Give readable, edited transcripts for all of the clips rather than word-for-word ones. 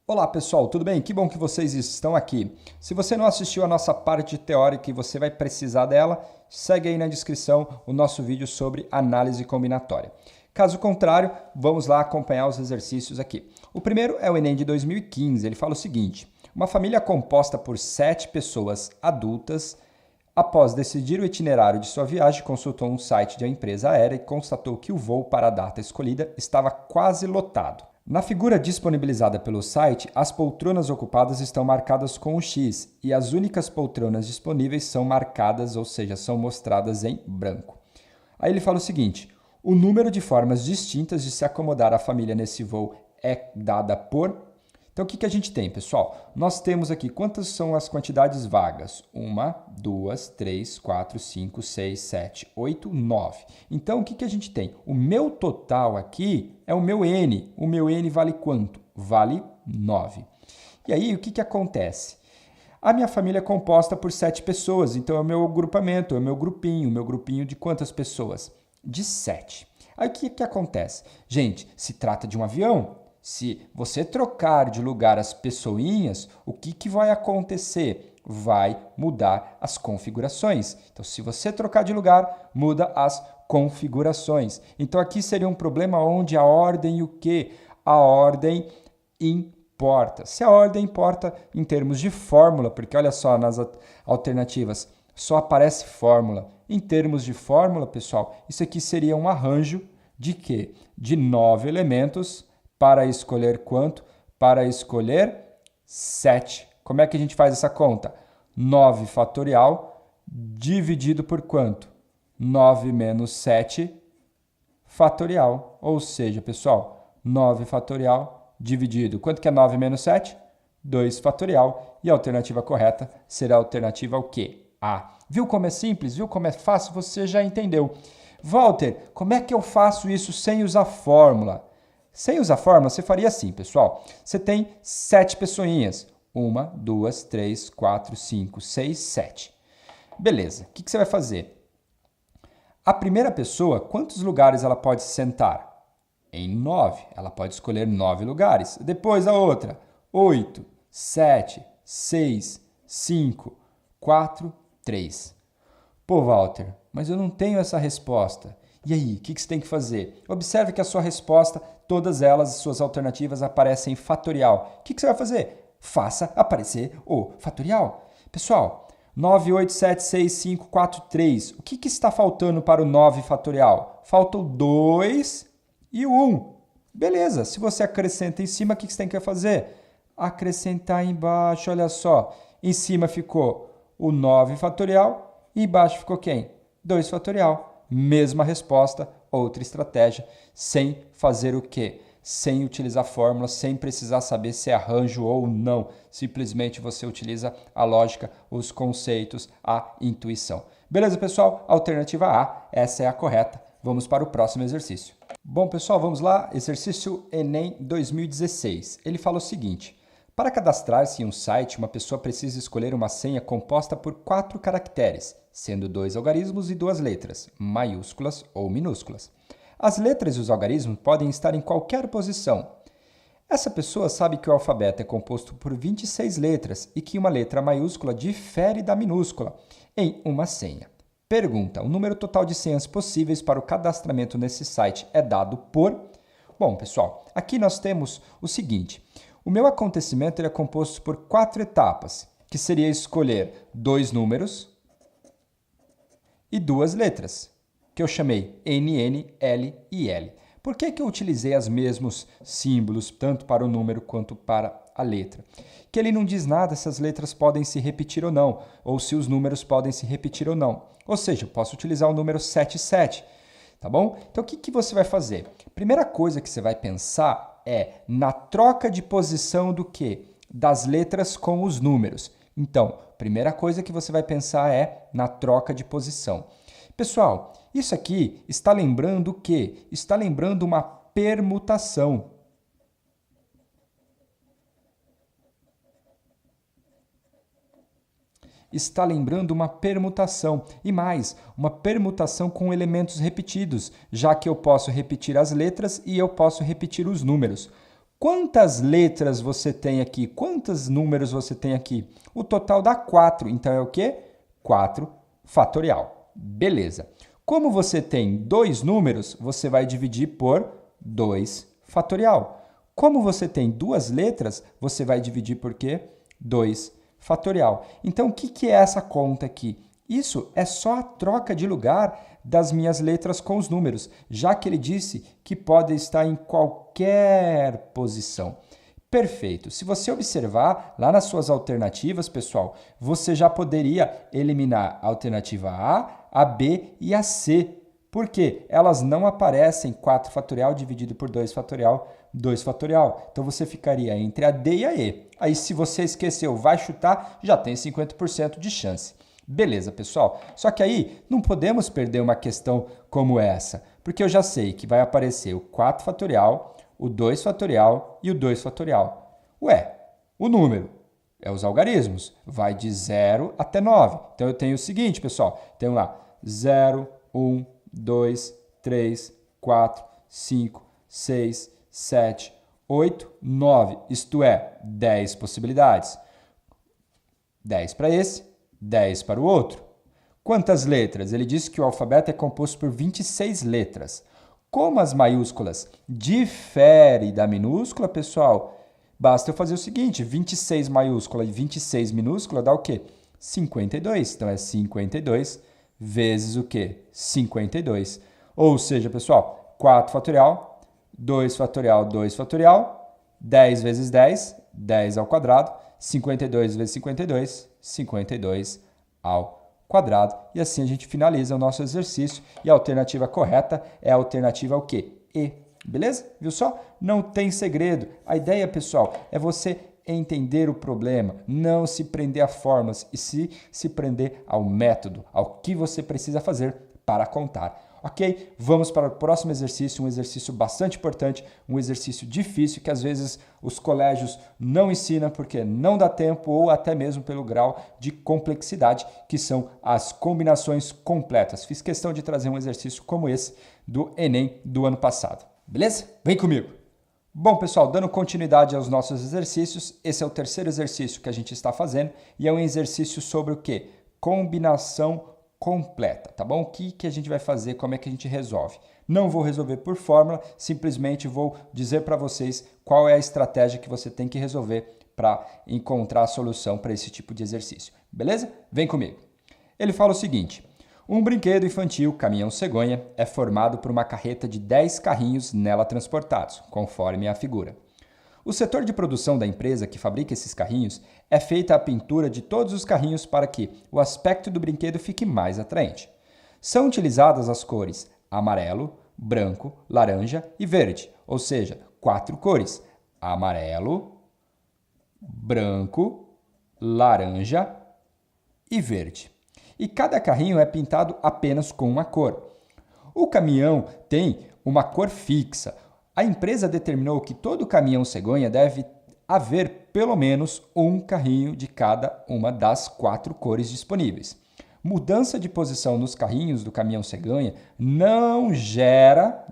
Olá pessoal, tudo bem? Que bom que vocês estão aqui. Se você não assistiu a nossa parte teórica e você vai precisar dela, segue aí na descrição o nosso vídeo sobre análise combinatória. Caso contrário, vamos lá acompanhar os exercícios aqui. O primeiro é o Enem de 2015, ele fala o seguinte: uma família composta por 7 pessoas adultas, após decidir o itinerário de sua viagem, consultou um site de uma empresa aérea e constatou que o voo para a data escolhida estava quase lotado. Na figura disponibilizada pelo site, as poltronas ocupadas estão marcadas com um X e as únicas poltronas disponíveis são marcadas, ou seja, são mostradas em branco. Aí ele fala o seguinte: o número de formas distintas de se acomodar a família nesse voo é dada por... Então, o que a gente tem, pessoal? Nós temos aqui quantas são as quantidades vagas? 1, 2, 3, 4, 5, 6, 7, 8, 9. Então, o que a gente tem? O meu total aqui é o meu N. O meu N vale quanto? Vale 9. E aí, o que acontece? A minha família é composta por 7 pessoas, então é o meu agrupamento, é o meu grupinho. O meu grupinho de quantas pessoas? De 7. Aí, o que acontece? Gente, se trata de um avião. Se você trocar de lugar as pessoinhas, o que vai acontecer? Vai mudar as configurações. Então, se você trocar de lugar, muda as configurações. Então, aqui seria um problema onde a ordem o quê? A ordem importa. Se a ordem importa em termos de fórmula, porque olha só, nas alternativas só aparece fórmula. Em termos de fórmula, pessoal, isso aqui seria um arranjo de quê? De 9 elementos. Para escolher quanto? Para escolher 7. Como é que a gente faz essa conta? 9 fatorial dividido por quanto? 9 menos 7 fatorial. Ou seja, pessoal, 9 fatorial dividido. Quanto que é 9 menos 7? 2 fatorial. E a alternativa correta será a alternativa o quê? A. Viu como é simples? Viu como é fácil? Você já entendeu. Walter, como é que eu faço isso sem usar fórmula? Sem usar fórmula, você faria assim, pessoal. Você tem 7 pessoinhas. 1, 2, 3, 4, 5, 6, 7. Beleza. O que você vai fazer? A primeira pessoa, quantos lugares ela pode sentar? Em 9. Ela pode escolher 9 lugares. Depois a outra. 8, 7, 6, 5, 4, 3. Pô, Walter, mas eu não tenho essa resposta. E aí, o que você tem que fazer? Observe que a sua resposta, todas elas, suas alternativas, aparecem em fatorial. O que você vai fazer? Faça aparecer o fatorial. Pessoal, 9, 8, 7, 6, 5, 4, 3. O que está faltando para o 9 fatorial? Faltam 2 e 1. Beleza, se você acrescenta em cima, o que você tem que fazer? Acrescentar embaixo, olha só. Em cima ficou o 9 fatorial e embaixo ficou quem? 2 fatorial. Mesma resposta, outra estratégia, sem fazer o quê? Sem utilizar fórmula, sem precisar saber se é arranjo ou não. Simplesmente você utiliza a lógica, os conceitos, a intuição. Beleza, pessoal? Alternativa A, essa é a correta. Vamos para o próximo exercício. Bom, pessoal, vamos lá. Exercício Enem 2016. Ele fala o seguinte: para cadastrar-se em um site, uma pessoa precisa escolher uma senha composta por 4 caracteres, sendo 2 algarismos e 2 letras, maiúsculas ou minúsculas. As letras e os algarismos podem estar em qualquer posição. Essa pessoa sabe que o alfabeto é composto por 26 letras e que uma letra maiúscula difere da minúscula em uma senha. Pergunta: o número total de senhas possíveis para o cadastramento nesse site é dado por... Bom, pessoal, aqui nós temos o seguinte: o meu acontecimento é composto por 4 etapas, que seria escolher 2 números e 2 letras, que eu chamei NN, L e L. Por que eu utilizei os mesmos símbolos, tanto para o número quanto para a letra? Que ele não diz nada se as letras podem se repetir ou não, ou se os números podem se repetir ou não. Ou seja, eu posso utilizar o número 77, tá bom? Então, o que você vai fazer? Primeira coisa que você vai pensar é na troca de posição do quê? Das letras com os números. Então, primeira coisa que você vai pensar é na troca de posição. Pessoal, isso aqui está lembrando o quê? Está lembrando uma permutação. Está lembrando uma permutação. E mais, uma permutação com elementos repetidos, já que eu posso repetir as letras e eu posso repetir os números. Quantas letras você tem aqui? Quantos números você tem aqui? O total dá 4, então é o quê? 4 fatorial. Beleza. Como você tem 2 números, você vai dividir por 2 fatorial. Como você tem 2 letras, você vai dividir por quê? 2 fatorial. Então, o que é essa conta aqui? Isso é só a troca de lugar das minhas letras com os números, já que ele disse que pode estar em qualquer posição. Perfeito. Se você observar lá nas suas alternativas, pessoal, você já poderia eliminar a alternativa a B e a C. Por quê? Elas não aparecem 4 fatorial dividido por 2 fatorial, 2 fatorial. Então, você ficaria entre a D e a E. Aí, se você esqueceu, vai chutar, já tem 50% de chance. Beleza, pessoal? Só que aí não podemos perder uma questão como essa, porque eu já sei que vai aparecer o 4 fatorial, o 2 fatorial e o 2 fatorial. Ué, o número é os algarismos, vai de 0 até 9. Então, eu tenho o seguinte, pessoal, tenho lá 0, 1, 2, 3, 4, 5, 6, 7, 8, 9. Isto é, 10 possibilidades. 10 para esse, 10 para o outro. Quantas letras? Ele disse que o alfabeto é composto por 26 letras. Como as maiúsculas diferem da minúscula, pessoal, basta eu fazer o seguinte, 26 maiúscula e 26 minúscula dá o quê? 52. Então, é 52 vezes o quê? 52. Ou seja, pessoal, 4 fatorial, 2 fatorial, 2 fatorial, 10 vezes 10, 10 ao quadrado, 52 vezes 52, 52 ao quadrado. E assim a gente finaliza o nosso exercício. E a alternativa correta é a alternativa o quê? E. Beleza? Viu só? Não tem segredo. A ideia, pessoal, é você entender o problema, não se prender a fórmulas e se prender ao método, ao que você precisa fazer para contar. Ok? Vamos para o próximo exercício, um exercício bastante importante, um exercício difícil que às vezes os colégios não ensinam porque não dá tempo ou até mesmo pelo grau de complexidade, que são as combinações completas. Fiz questão de trazer um exercício como esse do Enem do ano passado. Beleza? Vem comigo! Bom, pessoal, dando continuidade aos nossos exercícios, esse é o terceiro exercício que a gente está fazendo e é um exercício sobre o quê? Combinação completa, tá bom? O que a gente vai fazer, como é que a gente resolve? Não vou resolver por fórmula, simplesmente vou dizer para vocês qual é a estratégia que você tem que resolver para encontrar a solução para esse tipo de exercício, beleza? Vem comigo. Ele fala o seguinte, um brinquedo infantil, caminhão cegonha, é formado por uma carreta de 10 carrinhos nela transportados, conforme a figura. O setor de produção da empresa que fabrica esses carrinhos é feita a pintura de todos os carrinhos para que o aspecto do brinquedo fique mais atraente. São utilizadas as cores amarelo, branco, laranja e verde, ou seja, 4 cores: amarelo, branco, laranja e verde. E cada carrinho é pintado apenas com uma cor. O caminhão tem uma cor fixa. A empresa determinou que todo caminhão cegonha deve haver pelo menos um carrinho de cada uma das 4 cores disponíveis. Mudança de posição nos carrinhos do caminhão cegonha não gera,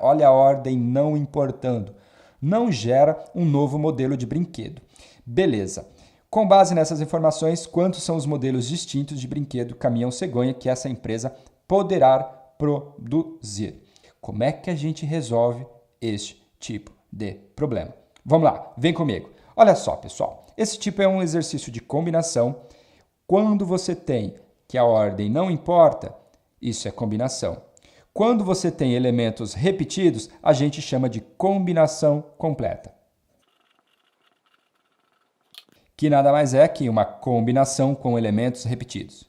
olha a ordem não importando, não gera um novo modelo de brinquedo. Beleza. Com base nessas informações, quantos são os modelos distintos de brinquedo caminhão cegonha que essa empresa poderá produzir? Como é que a gente resolve este tipo de problema? Vamos lá, vem comigo. Olha só, pessoal, esse tipo é um exercício de combinação. Quando você tem que a ordem não importa, isso é combinação. Quando você tem elementos repetidos, a gente chama de combinação completa. Que nada mais é que uma combinação com elementos repetidos.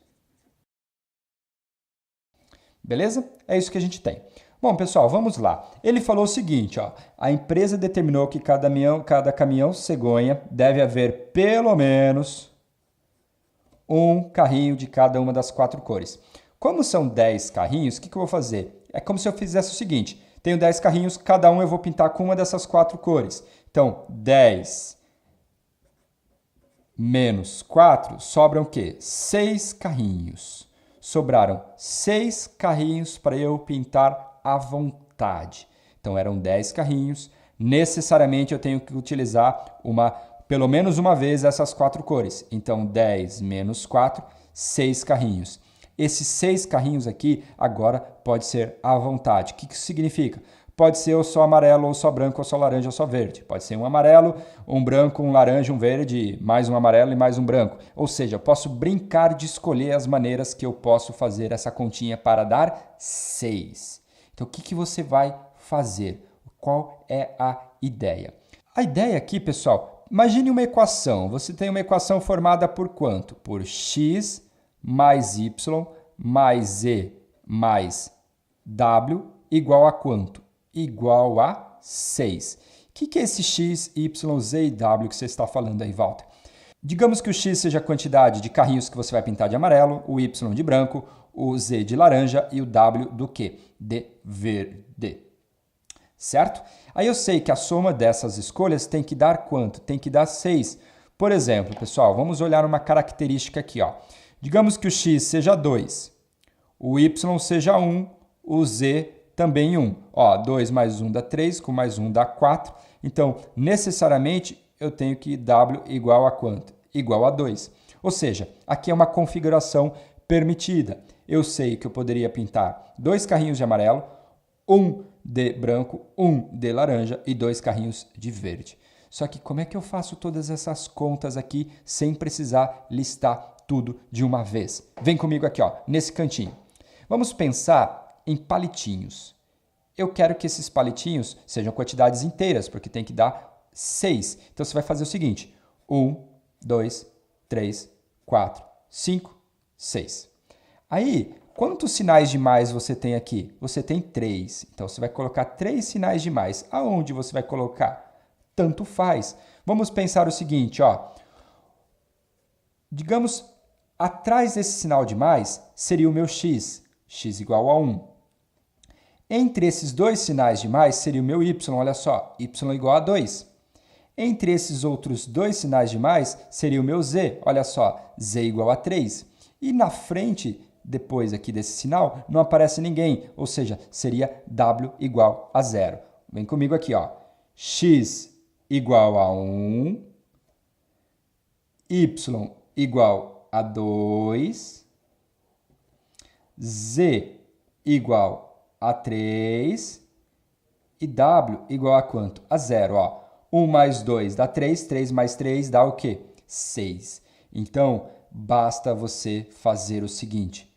Beleza? É isso que a gente tem. Bom, pessoal, vamos lá. Ele falou o seguinte, ó, a empresa determinou que cada caminhão cegonha deve haver pelo menos um carrinho de cada uma das 4 cores. Como são 10 carrinhos, o que eu vou fazer? É como se eu fizesse o seguinte, tenho 10 carrinhos, cada um eu vou pintar com uma dessas 4 cores. Então, 10 menos 4, sobram o quê? 6 carrinhos. Sobraram 6 carrinhos para eu pintar à vontade. Então, eram 10 carrinhos. necessariamente eu tenho que utilizar pelo menos uma vez essas 4 cores. Então, 10 menos 4, 6 carrinhos. Esses 6 carrinhos aqui, agora, pode ser à vontade. O que isso significa? Pode ser ou só amarelo, ou só branco, ou só laranja, ou só verde. Pode ser um amarelo, um branco, um laranja, um verde, mais um amarelo e mais um branco. Ou seja, eu posso brincar de escolher as maneiras que eu posso fazer essa continha para dar 6. Então, o que você vai fazer? Qual é a ideia? A ideia aqui, pessoal, imagine uma equação. Você tem uma equação formada por quanto? Por x mais y mais z mais w igual a quanto? Igual a 6. O que é esse x, y, z e w que você está falando aí, Walter? Digamos que o x seja a quantidade de carrinhos que você vai pintar de amarelo, o y de branco, o z de laranja e o w do quê? De verde. Certo? Aí eu sei que a soma dessas escolhas tem que dar quanto? Tem que dar 6. Por exemplo, pessoal, vamos olhar uma característica aqui, ó. Digamos que o x seja 2, o y seja 1, o z também 1. Ó, 2 mais 1 dá 3, com mais 1 dá 4. Então, necessariamente, eu tenho que w igual a quanto? Igual a 2. Ou seja, aqui é uma configuração permitida. Eu sei que eu poderia pintar 2 carrinhos de amarelo, 1 de branco, 1 de laranja e 2 carrinhos de verde. Só que como é que eu faço todas essas contas aqui sem precisar listar tudo de uma vez? Vem comigo aqui, ó, nesse cantinho. Vamos pensar em palitinhos. Eu quero que esses palitinhos sejam quantidades inteiras, porque tem que dar 6. Então você vai fazer o seguinte: 1, 2, 3, 4, 5, 6. Aí, quantos sinais de mais você tem aqui? Você tem 3. Então, você vai colocar 3 sinais de mais. Aonde você vai colocar? Tanto faz. Vamos pensar o seguinte, ó. Digamos, atrás desse sinal de mais seria o meu x. X igual a 1. Entre esses 2 sinais de mais seria o meu y. Olha só, y igual a 2. Entre esses outros 2 sinais de mais seria o meu z. Olha só, z igual a 3. E na frente, depois aqui desse sinal, não aparece ninguém, ou seja, seria w igual a 0. Vem comigo aqui, ó. X igual a 1, y igual a 2, z igual a 3 e w igual a quanto? A 0, ó. 1 mais 2 dá 3, 3 mais 3 dá o quê? 6. Então, basta você fazer o seguinte: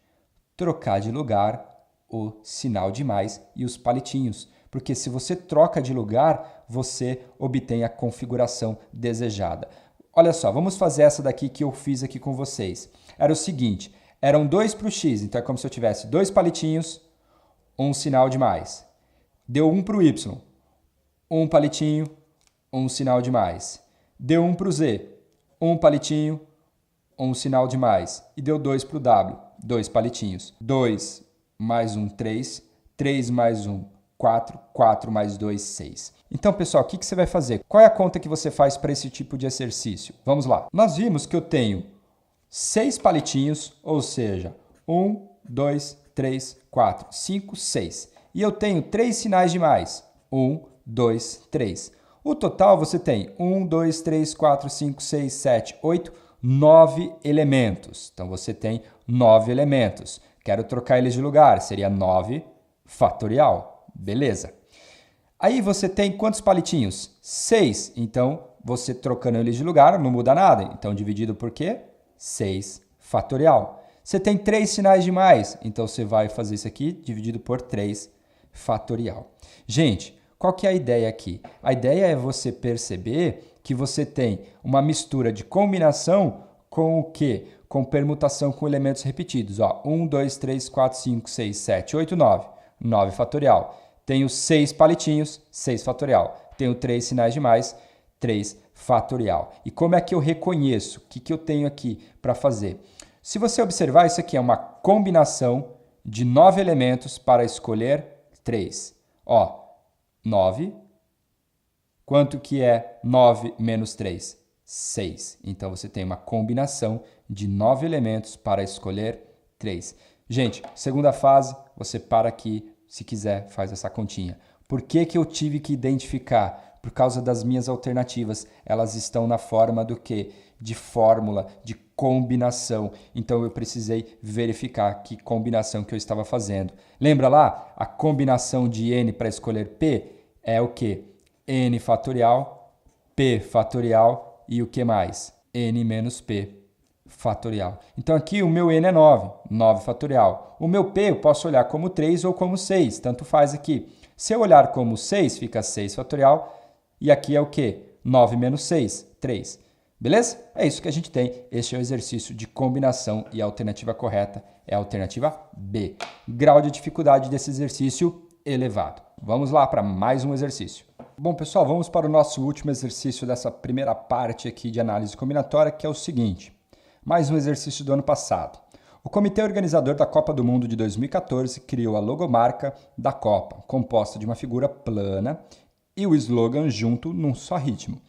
trocar de lugar o sinal de mais e os palitinhos. Porque se você troca de lugar, você obtém a configuração desejada. Olha só, vamos fazer essa daqui que eu fiz aqui com vocês. Era o seguinte, eram 2 para o x, então é como se eu tivesse 2 palitinhos, um sinal de mais. Deu 1 para o y, um palitinho, um sinal de mais. Deu 1 para o z, um palitinho, um sinal de mais. E deu 2 para o w, 2 palitinhos. 2 mais 1, 3. 3 mais 1, 4. 4 mais 2, 6. Então, pessoal, o que você vai fazer? Qual é a conta que você faz para esse tipo de exercício? Vamos lá. Nós vimos que eu tenho 6 palitinhos, ou seja, 1, 2, 3, 4, 5, 6. E eu tenho 3 sinais de mais. 1, 2, 3. O total você tem 1, 2, 3, 4, 5, 6, 7, 8, 9 elementos. Então, você tem 9 elementos. Quero trocar eles de lugar, seria 9 fatorial. Beleza. Aí você tem quantos palitinhos? 6. Então, você trocando eles de lugar não muda nada. Então, dividido por quê? 6 fatorial. Você tem 3 sinais de mais. Então, você vai fazer isso aqui dividido por 3 fatorial. Gente, qual que é a ideia aqui? A ideia é você perceber que você tem uma mistura de combinação com o quê? Com permutação com elementos repetidos. Ó, 1, 2, 3, 4, 5, 6, 7, 8, 9. 9 fatorial. Tenho 6 palitinhos, 6 fatorial. Tenho 3 sinais de mais, 3 fatorial. E como é que eu reconheço? O que eu tenho aqui para fazer? Se você observar, isso aqui é uma combinação de 9 elementos para escolher 3. Ó, 9. Quanto que é 9 menos 3? 6. Então, você tem uma combinação de 9 elementos para escolher 3. Gente, segunda fase, você para aqui, se quiser, faz essa continha. Por Por que que eu tive que identificar? Por causa das minhas alternativas. Elas estão na forma do quê? De fórmula, de combinação. Então eu precisei verificar que combinação que eu estava fazendo. Lembra lá? A combinação de n para escolher p é o quê? N fatorial, p fatorial e o que mais? N menos p fatorial. Então aqui o meu n é 9, 9 fatorial. O meu p eu posso olhar como 3 ou como 6, tanto faz aqui. Se eu olhar como 6, fica 6 fatorial, e aqui é o quê? 9 menos 6, 3. Beleza? É isso que a gente tem. Este é o exercício de combinação e a alternativa correta é a alternativa B. Grau de dificuldade desse exercício elevado. Vamos lá para mais um exercício. Bom, pessoal, vamos para o nosso último exercício dessa primeira parte aqui de análise combinatória, que é o seguinte. Mais um exercício do ano passado. O comitê organizador da Copa do Mundo de 2014 criou a logomarca da Copa, composta de uma figura plana e o slogan junto num só ritmo,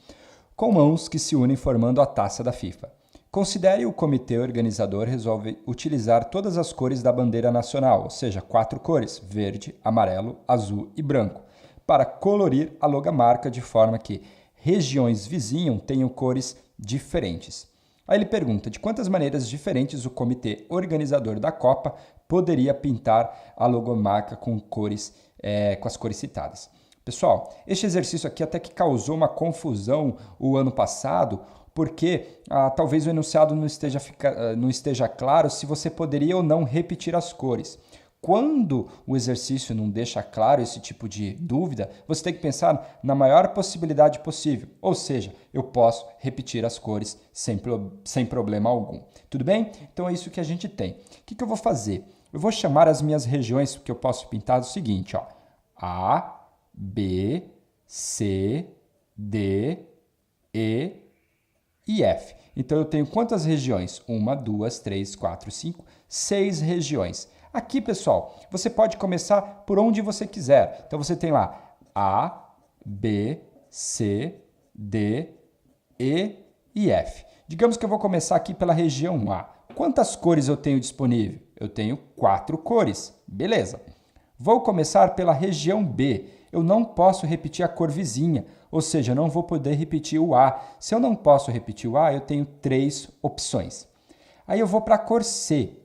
com mãos que se unem formando a taça da FIFA. Considere o comitê organizador resolve utilizar todas as cores da bandeira nacional, ou seja, 4 cores, verde, amarelo, azul e branco, para colorir a logomarca de forma que regiões vizinhas tenham cores diferentes. Aí ele pergunta de quantas maneiras diferentes o comitê organizador da Copa poderia pintar a logomarca com as cores citadas. Pessoal, este exercício aqui até que causou uma confusão o ano passado, porque talvez o enunciado não esteja claro se você poderia ou não repetir as cores. Quando o exercício não deixa claro esse tipo de dúvida, você tem que pensar na maior possibilidade possível. Ou seja, eu posso repetir as cores sem problema algum. Tudo bem? Então é isso que a gente tem. O que eu vou fazer? Eu vou chamar as minhas regiões que eu posso pintar do seguinte, ó. A, B, C, D, E e F. Então eu tenho quantas regiões? 1, 2, 3, 4, 5, 6 regiões. Aqui, pessoal, você pode começar por onde você quiser. Então, você tem lá A, B, C, D, E e F. Digamos que eu vou começar aqui pela região A. Quantas cores eu tenho disponível? Eu tenho 4 cores. Beleza. Vou começar pela região B. Eu não posso repetir a cor vizinha, ou seja, eu não vou poder repetir o A. Se eu não posso repetir o A, eu tenho 3 opções. Aí eu vou para a cor C.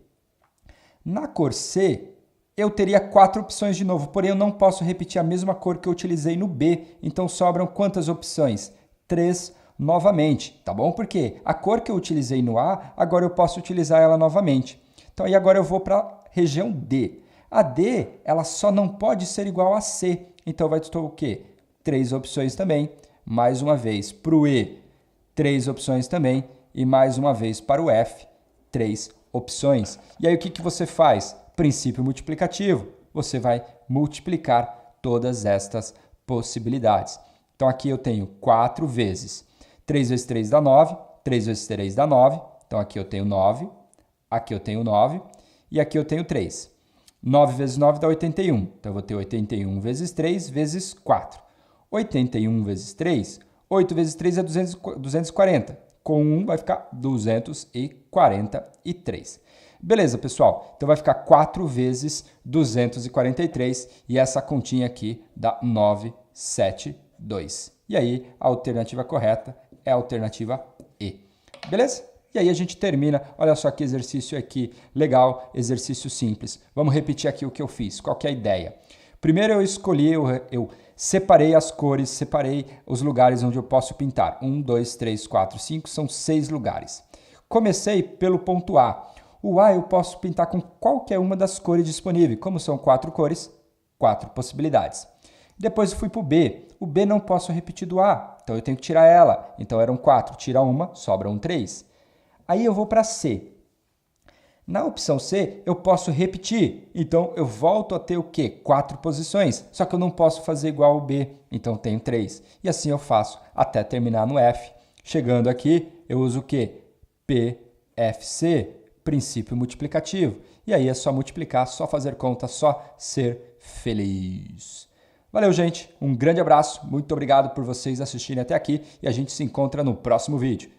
Na cor C, eu teria 4 opções de novo, porém eu não posso repetir a mesma cor que eu utilizei no B, então sobram quantas opções? 3 novamente, tá bom? Porque a cor que eu utilizei no A, agora eu posso utilizar ela novamente. Então aí agora eu vou para a região D. A D, ela só não pode ser igual a C, então vai ter o quê? 3 opções também, mais uma vez para o E, 3 opções também, e mais uma vez para o F, 3 opções. E aí o que você faz? Princípio multiplicativo. Você vai multiplicar todas estas possibilidades. Então aqui eu tenho 4 vezes. 3 vezes 3 dá 9, 3 vezes 3 dá 9. Então aqui eu tenho 9, aqui eu tenho 9 e aqui eu tenho 3. 9 vezes 9 dá 81. Então eu vou ter 81 vezes 3 vezes 4. 81 vezes 3, 8 vezes 3 é 240. Com 1 vai ficar 243. Beleza, pessoal? Então vai ficar 4 vezes 243 e essa continha aqui dá 972. E aí a alternativa correta é a alternativa E. Beleza? E aí a gente termina. Olha só que exercício aqui legal, exercício simples. Vamos repetir aqui o que eu fiz. Qual que é a ideia? Primeiro eu escolhi, eu separei as cores, separei os lugares onde eu posso pintar. 1, 2, 3, 4, 5, são 6 lugares. Comecei pelo ponto A. O A eu posso pintar com qualquer uma das cores disponíveis. Como são 4 cores, 4 possibilidades. Depois eu fui para o B. O B não posso repetir do A, então eu tenho que tirar ela. Então eram 4, tira uma, sobram 3. Aí eu vou para C. Na opção C, eu posso repetir. Então, eu volto a ter o quê? 4 posições. Só que eu não posso fazer igual ao B. Então, tenho 3. E assim eu faço até terminar no F. Chegando aqui, eu uso o quê? PFC, princípio multiplicativo. E aí é só multiplicar, só fazer conta, só ser feliz. Valeu, gente. Um grande abraço. Muito obrigado por vocês assistirem até aqui. E a gente se encontra no próximo vídeo.